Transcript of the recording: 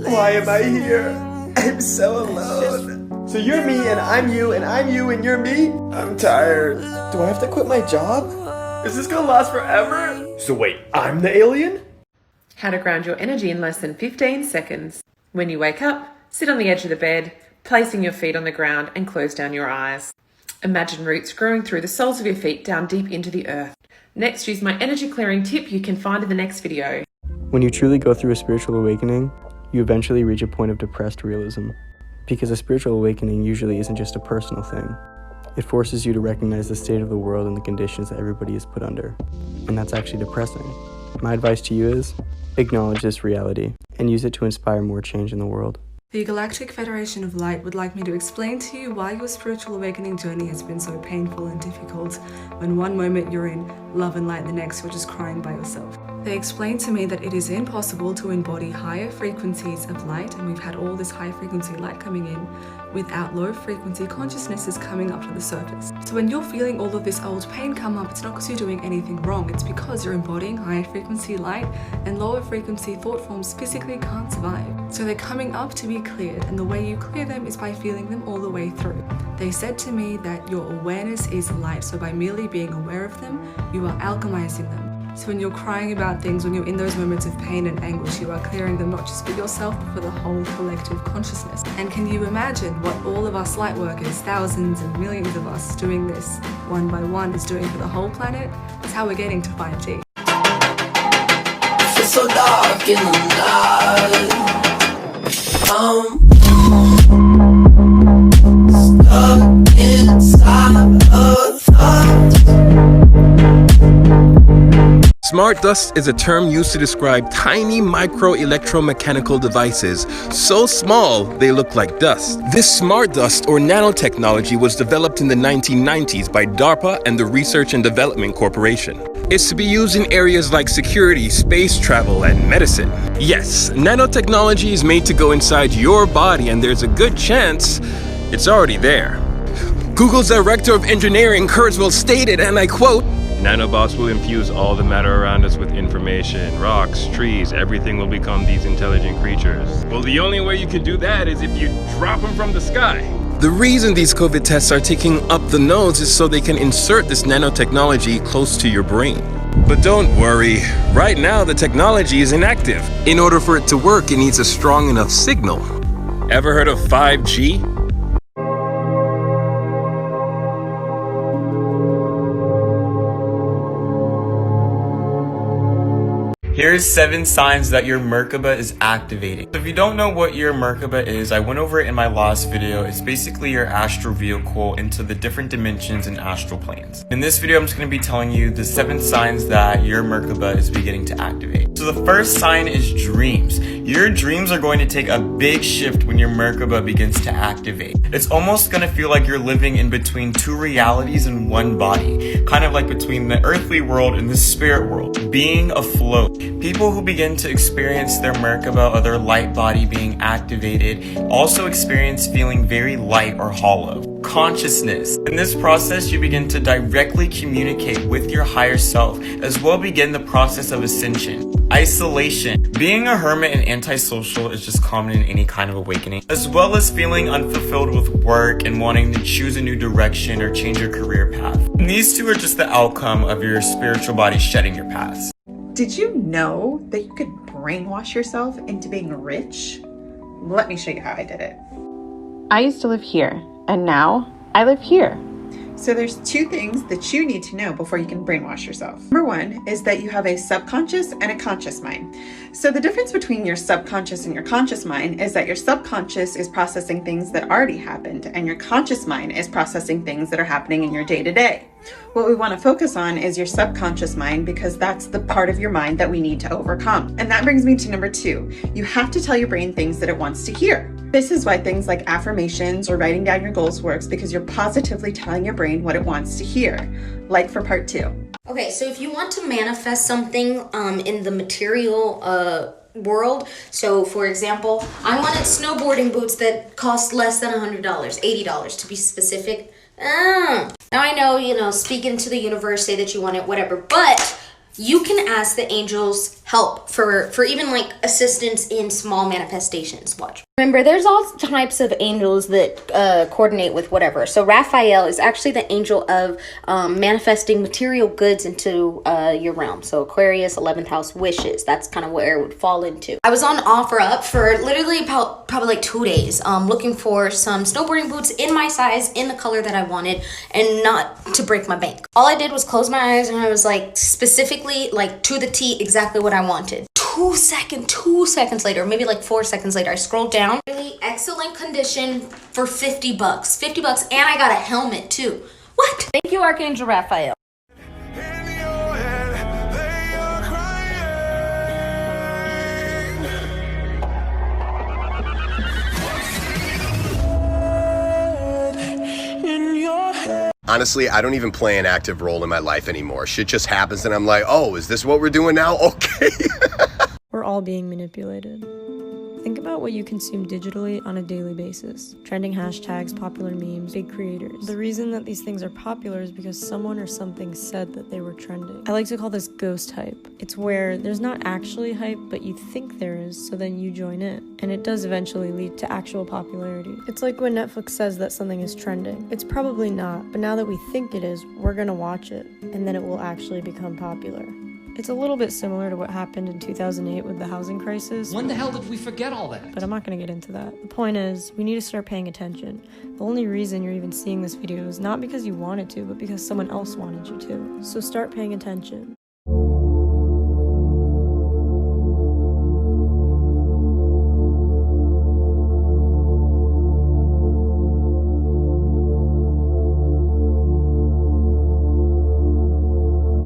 Why am I here? I'm so alone. So you're me and I'm you and I'm you and you're me? I'm tired. Do I have to quit my job? Is this gonna last forever? So wait, I'm the alien? How to ground your energy in less than 15 seconds. When you wake up, sit on the edge of the bed, placing your feet on the ground and close down your eyes. Imagine roots growing through the soles of your feet down deep into the earth. Next, use my energy clearing tip you can find in the next video. When you truly go through a spiritual awakening, you eventually reach a point of depressed realism. Because a spiritual awakening usually isn't just a personal thing. It forces you to recognize the state of the world and the conditions that everybody is put under. And that's actually depressing. My advice to you is, acknowledge this reality and use it to inspire more change in the world. The Galactic Federation of Light would like me to explain to you why your spiritual awakening journey has been so painful and difficult when one moment you're in love and light, the next you're just crying by yourself. They explained to me that it is impossible to embody higher frequencies of light, and we've had all this high frequency light coming in without low frequency consciousnesses coming up to the surface. So when you're feeling all of this old pain come up, it's not because you're doing anything wrong, it's because you're embodying higher frequency light and lower frequency thought forms physically can't survive. So they're coming up to be cleared, and the way you clear them is by feeling them all the way through. They said to me that your awareness is light, so by merely being aware of them, you are alchemizing them. So when you're crying about things, when you're in those moments of pain and anguish, you are clearing them not just for yourself, but for the whole collective consciousness. And can you imagine what all of us light workers, thousands and millions of us doing this one by one, is doing for the whole planet? It's how we're getting to 5G. It's so dark in the night. Stuck inside a thought. Smart dust is a term used to describe tiny micro-electromechanical devices so small they look like dust. This smart dust or nanotechnology was developed in the 1990s by DARPA and the Research and Development Corporation. It's to be used in areas like security, space travel, and medicine. Yes, nanotechnology is made to go inside your body, and there's a good chance it's already there. Google's Director of Engineering, Kurzweil, stated, and I quote, "Nanobots will infuse all the matter around us with information. Rocks, trees, everything will become these intelligent creatures." Well, the only way you can do that is if you drop them from the sky. The reason these COVID tests are taking up the nose is so they can insert this nanotechnology close to your brain. But don't worry, right now the technology is inactive. In order for it to work, it needs a strong enough signal. Ever heard of 5G? Here's 7 signs that your Merkaba is activating. So if you don't know what your Merkaba is, I went over it in my last video. It's basically your astral vehicle into the different dimensions and astral planes. In this video, I'm just going to be telling you the 7 signs that your Merkaba is beginning to activate. So the first sign is dreams. Your dreams are going to take a big shift when your Merkaba begins to activate. It's almost going to feel like you're living in between 2 realities in one body, kind of like between the earthly world and the spirit world, being afloat. People who begin to experience their Merkaba or their light body being activated also experience feeling very light or hollow. Consciousness. In this process, you begin to directly communicate with your higher self, as well begin the process of ascension. Isolation. Being a hermit and antisocial is just common in any kind of awakening, as well as feeling unfulfilled with work and wanting to choose a new direction or change your career path. And these two are just the outcome of your spiritual body shedding your past. Did you know that you could brainwash yourself into being rich? Let me show you how I did it. I used to live here, and now I live here. So there's 2 things that you need to know before you can brainwash yourself. Number 1 is that you have a subconscious and a conscious mind. So the difference between your subconscious and your conscious mind is that your subconscious is processing things that already happened, and your conscious mind is processing things that are happening in your day-to-day. What we want to focus on is your subconscious mind, because that's the part of your mind that we need to overcome. And that brings me to number 2. You have to tell your brain things that it wants to hear. This is why things like affirmations or writing down your goals works, because you're positively telling your brain what it wants to hear. Like for part 2. Okay, so if you want to manifest something in the material world, so for example, I wanted snowboarding boots that cost less than $100, $80 to be specific. Now I know, speak into the universe, say that you want it, whatever, but you can ask the angels, help for even like assistance in small manifestations. Watch. Remember, there's all types of angels that coordinate with whatever. So Raphael is actually the angel of manifesting material goods into your realm. So Aquarius, 11th house, wishes. That's kind of where it would fall into. I was on OfferUp for literally probably like 2 days, looking for some snowboarding boots in my size, in the color that I wanted, and not to break my bank. All I did was close my eyes, and I was like specifically, like to the T, exactly what I wanted. 2 seconds later, maybe like 4 seconds later, I scrolled down. Really excellent condition for $50. $50, and I got a helmet too. What? Thank you, Archangel Raphael. Honestly, I don't even play an active role in my life anymore. Shit just happens and I'm like, oh, is this what we're doing now? Okay. We're all being manipulated. Think about what you consume digitally on a daily basis. Trending hashtags, popular memes, big creators. The reason that these things are popular is because someone or something said that they were trending. I like to call this ghost hype. It's where there's not actually hype, but you think there is, so then you join in. And it does eventually lead to actual popularity. It's like when Netflix says that something is trending. It's probably not, but now that we think it is, we're gonna watch it, and then it will actually become popular. It's a little bit similar to what happened in 2008 with the housing crisis. When the hell did we forget all that? But I'm not going to get into that. The point is, we need to start paying attention. The only reason you're even seeing this video is not because you wanted to, but because someone else wanted you to. So start paying attention.